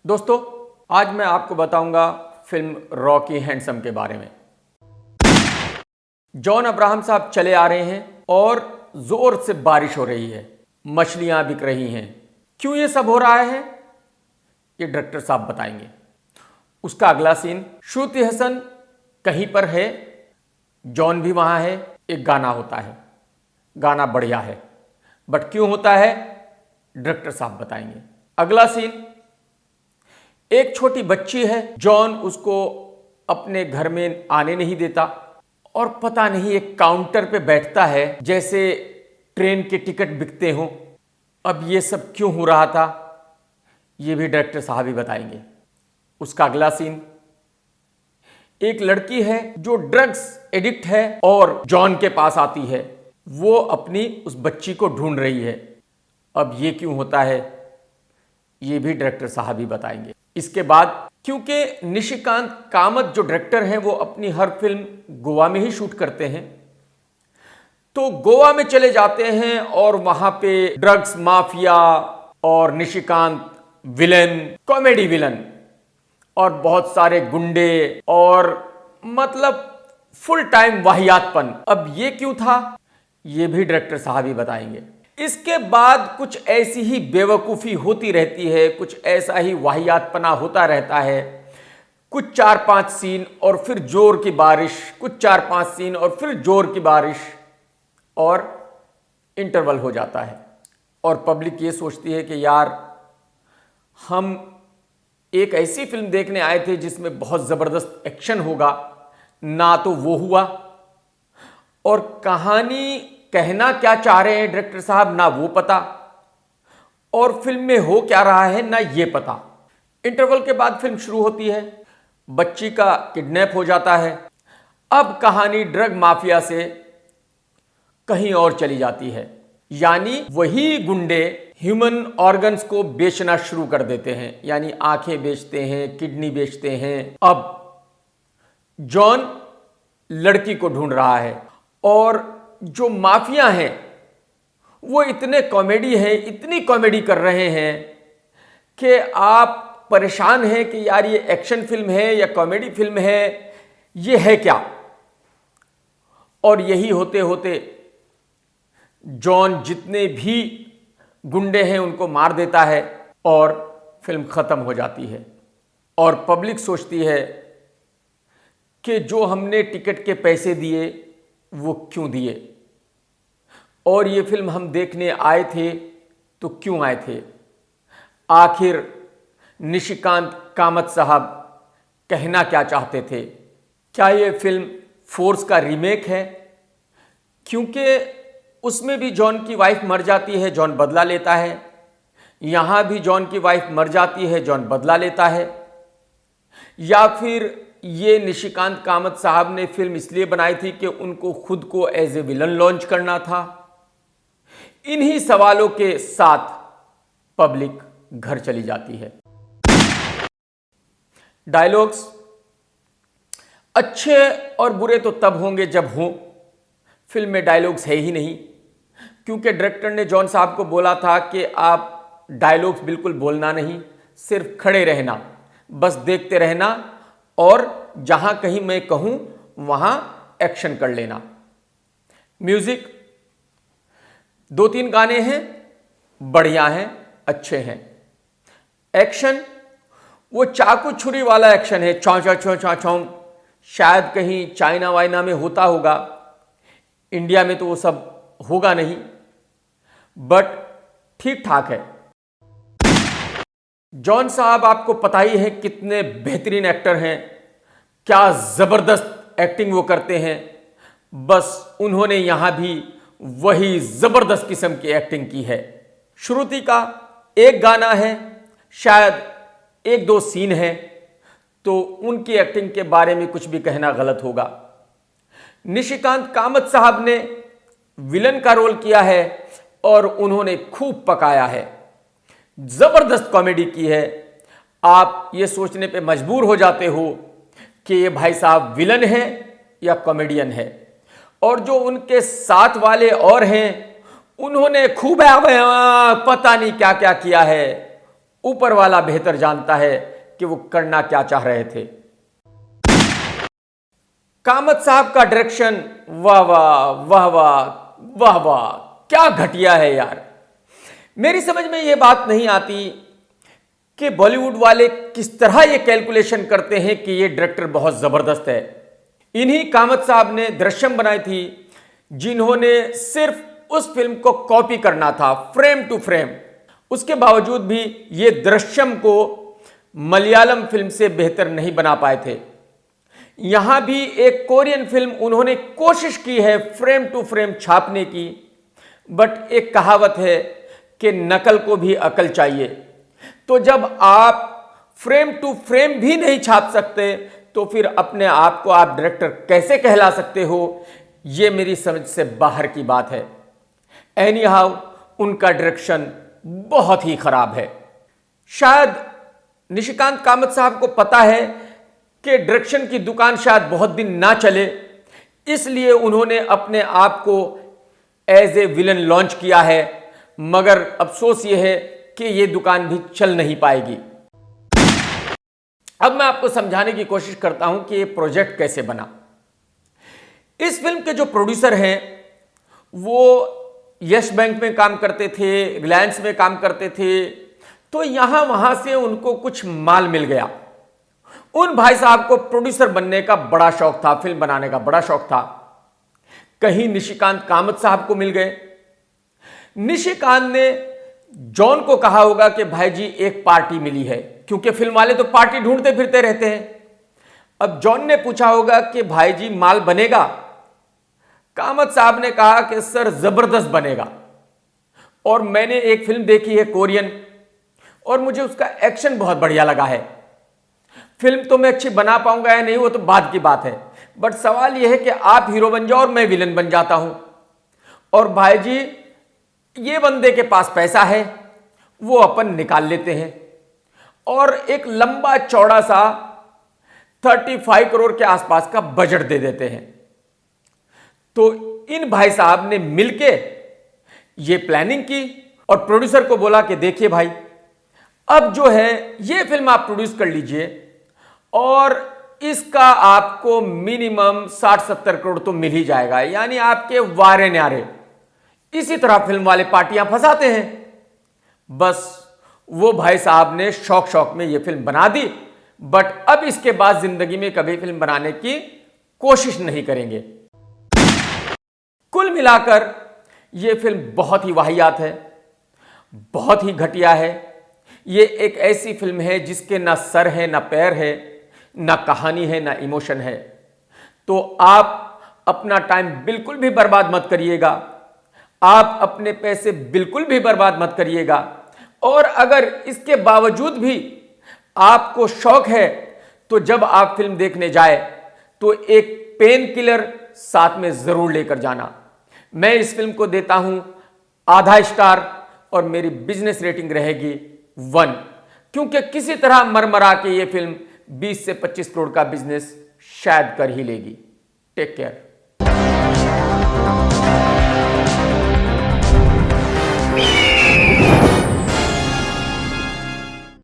दोस्तों, आज मैं आपको बताऊंगा फिल्म रॉकी हैंडसम के बारे में। जॉन अब्राहम साहब चले आ रहे हैं और जोर से बारिश हो रही है, मछलियां बिक रही हैं। क्यों ये सब हो रहा है, ये डायरेक्टर साहब बताएंगे। उसका अगला सीन, श्रुति हसन कहीं पर है, जॉन भी वहां है, एक गाना होता है। गाना बढ़िया है, बट क्यों होता है डायरेक्टर साहब बताएंगे। अगला सीन, एक छोटी बच्ची है, जॉन उसको अपने घर में आने नहीं देता और पता नहीं एक काउंटर पे बैठता है जैसे ट्रेन के टिकट बिकते हों। अब ये सब क्यों हो रहा था, ये भी डायरेक्टर साहब ही बताएंगे। उसका अगला सीन, एक लड़की है जो ड्रग्स एडिक्ट है और जॉन के पास आती है। वो अपनी उस बच्ची को ढूंढ रही है। अब ये क्यों होता है, ये भी डायरेक्टर साहब ही बताएंगे। इसके बाद, क्योंकि निशिकांत कामत जो डायरेक्टर हैं वो अपनी हर फिल्म गोवा में ही शूट करते हैं, तो गोवा में चले जाते हैं और वहां पे ड्रग्स माफिया और निशिकांत विलन, कॉमेडी विलन और बहुत सारे गुंडे और मतलब फुल टाइम वाहियातपन। अब ये क्यों था, ये भी डायरेक्टर साहब ही बताएंगे। इसके बाद कुछ ऐसी ही बेवकूफ़ी होती रहती है, कुछ ऐसा ही वाहियातपना होता रहता है। कुछ 4-5 सीन और फिर जोर की बारिश, कुछ 4-5 सीन और फिर जोर की बारिश और इंटरवल हो जाता है। और पब्लिक ये सोचती है कि यार, हम एक ऐसी फिल्म देखने आए थे जिसमें बहुत ज़बरदस्त एक्शन होगा, ना तो वो हुआ, और कहानी कहना क्या चाह रहे हैं डायरेक्टर साहब ना वो पता, और फिल्म में हो क्या रहा है ना ये पता। इंटरवल के बाद फिल्म शुरू होती है, बच्ची का किडनैप हो जाता है। अब कहानी ड्रग माफिया से कहीं और चली जाती है, यानी वही गुंडे ह्यूमन ऑर्गन्स को बेचना शुरू कर देते हैं, यानी आंखें बेचते हैं, किडनी बेचते हैं। अब जॉन लड़की को ढूंढ रहा है और जो माफिया हैं वो इतने कॉमेडी हैं, इतनी कॉमेडी कर रहे हैं कि आप परेशान हैं कि यार ये एक्शन फिल्म है या कॉमेडी फिल्म है, ये है क्या। और यही होते होते जॉन जितने भी गुंडे हैं उनको मार देता है और फिल्म खत्म हो जाती है। और पब्लिक सोचती है कि जो हमने टिकट के पैसे दिए वो क्यों दिए, और ये फिल्म हम देखने आए थे तो क्यों आए थे। आखिर निशिकांत कामत साहब कहना क्या चाहते थे। क्या ये फिल्म फोर्स का रीमेक है, क्योंकि उसमें भी जॉन की वाइफ मर जाती है, जॉन बदला लेता है। यहां भी जॉन की वाइफ मर जाती है, जॉन बदला लेता है। या फिर ये निशिकांत कामत साहब ने फिल्म इसलिए बनाई थी कि उनको खुद को एज ए विलन लॉन्च करना था। इन्हीं सवालों के साथ पब्लिक घर चली जाती है। डायलॉग्स अच्छे और बुरे तो तब होंगे जब हों। फिल्म में डायलॉग्स है ही नहीं, क्योंकि डायरेक्टर ने जॉन साहब को बोला था कि आप डायलॉग्स बिल्कुल बोलना नहीं, सिर्फ खड़े रहना, बस देखते रहना, और जहां कहीं मैं कहूं वहां एक्शन कर लेना। म्यूजिक 2-3 गाने हैं, बढ़िया हैं, अच्छे हैं। एक्शन वो चाकू छुरी वाला एक्शन है, चौं चौं चौं चौं चौं। शायद कहीं चाइना वाइना में होता होगा, इंडिया में तो वो सब होगा नहीं, बट ठीक ठाक है। जॉन साहब आपको पता ही है कितने बेहतरीन एक्टर हैं, क्या जबरदस्त एक्टिंग वो करते हैं। बस उन्होंने यहां भी वही जबरदस्त किस्म की एक्टिंग की है। श्रुति का एक गाना है, शायद 1-2 सीन है, तो उनकी एक्टिंग के बारे में कुछ भी कहना गलत होगा। निशिकांत कामत साहब ने विलन का रोल किया है और उन्होंने खूब पकाया है, जबरदस्त कॉमेडी की है। आप ये सोचने पे मजबूर हो जाते हो कि ये भाई साहब विलन है या कॉमेडियन है। और जो उनके साथ वाले और हैं, उन्होंने खूब पता नहीं क्या क्या किया है, ऊपर वाला बेहतर जानता है कि वो करना क्या चाह रहे थे। कामत साहब का डायरेक्शन, वाह वाह वाह वाह वाह वाह, क्या घटिया है यार। मेरी समझ में ये बात नहीं आती कि बॉलीवुड वाले किस तरह ये कैलकुलेशन करते हैं कि ये डायरेक्टर बहुत जबरदस्त है। इन्हीं कामत साहब ने दृश्यम बनाई थी, जिन्होंने सिर्फ उस फिल्म को कॉपी करना था फ्रेम टू फ्रेम। उसके बावजूद भी ये दृश्यम को मलयालम फिल्म से बेहतर नहीं बना पाए थे। यहां भी एक कोरियन फिल्म उन्होंने कोशिश की है फ्रेम टू फ्रेम छापने की, बट एक कहावत है कि नकल को भी अकल चाहिए। तो जब आप फ्रेम टू फ्रेम भी नहीं छाप सकते तो फिर अपने आप को आप डायरेक्टर कैसे कहला सकते हो? यह मेरी समझ से बाहर की बात है। एनी हाउ, उनका डायरेक्शन बहुत ही खराब है। शायद निशिकांत कामत साहब को पता है कि डायरेक्शन की दुकान शायद बहुत दिन ना चले, इसलिए उन्होंने अपने आप को एज ए विलन लॉन्च किया है। मगर अफसोस यह है कि यह दुकान भी चल नहीं पाएगी। अब मैं आपको समझाने की कोशिश करता हूं कि यह प्रोजेक्ट कैसे बना। इस फिल्म के जो प्रोड्यूसर हैं वो यस बैंक में काम करते थे, रिलायंस में काम करते थे, तो यहां वहां से उनको कुछ माल मिल गया। उन भाई साहब को प्रोड्यूसर बनने का बड़ा शौक था, फिल्म बनाने का बड़ा शौक था। कहीं निशिकांत कामत साहब को मिल गए। निशिकांत ने जॉन को कहा होगा कि भाई जी एक पार्टी मिली है, क्योंकि फिल्म वाले तो पार्टी ढूंढते फिरते रहते हैं। अब जॉन ने पूछा होगा कि भाई जी माल बनेगा? कामत साहब ने कहा कि सर जबरदस्त बनेगा। और मैंने एक फिल्म देखी है कोरियन, और मुझे उसका एक्शन बहुत बढ़िया लगा है। फिल्म तो मैं अच्छी बना पाऊंगा या नहीं वो तो बाद की बात है, बट सवाल यह है कि आप हीरो बन जाओ और मैं विलन बन जाता हूं। और भाई जी ये बंदे के पास पैसा है, वो अपन निकाल लेते हैं और एक लंबा चौड़ा सा 35 करोड़ के आसपास का बजट दे देते हैं। तो इन भाई साहब ने मिलके ये प्लानिंग की और प्रोड्यूसर को बोला कि देखिए भाई, अब जो है ये फिल्म आप प्रोड्यूस कर लीजिए और इसका आपको मिनिमम 60-70 करोड़ तो मिल ही जाएगा, यानी आपके वारे न्यारे। इसी तरह फिल्म वाले पार्टियां फंसाते हैं। बस वो भाई साहब ने शौक शौक में ये फिल्म बना दी, बट अब इसके बाद जिंदगी में कभी फिल्म बनाने की कोशिश नहीं करेंगे। कुल मिलाकर यह फिल्म बहुत ही वाहियात है, बहुत ही घटिया है। ये एक ऐसी फिल्म है जिसके ना सर है, ना पैर है, ना कहानी है, ना इमोशन है। तो आप अपना टाइम बिल्कुल भी बर्बाद मत करिएगा, आप अपने पैसे बिल्कुल भी बर्बाद मत करिएगा। और अगर इसके बावजूद भी आपको शौक है तो जब आप फिल्म देखने जाए तो एक पेन किलर साथ में जरूर लेकर जाना। मैं इस फिल्म को देता हूं आधा स्टार और मेरी बिजनेस रेटिंग रहेगी 1, क्योंकि किसी तरह मरमरा के ये फिल्म 20 से 25 करोड़ का बिजनेस शायद कर ही लेगी। Take care.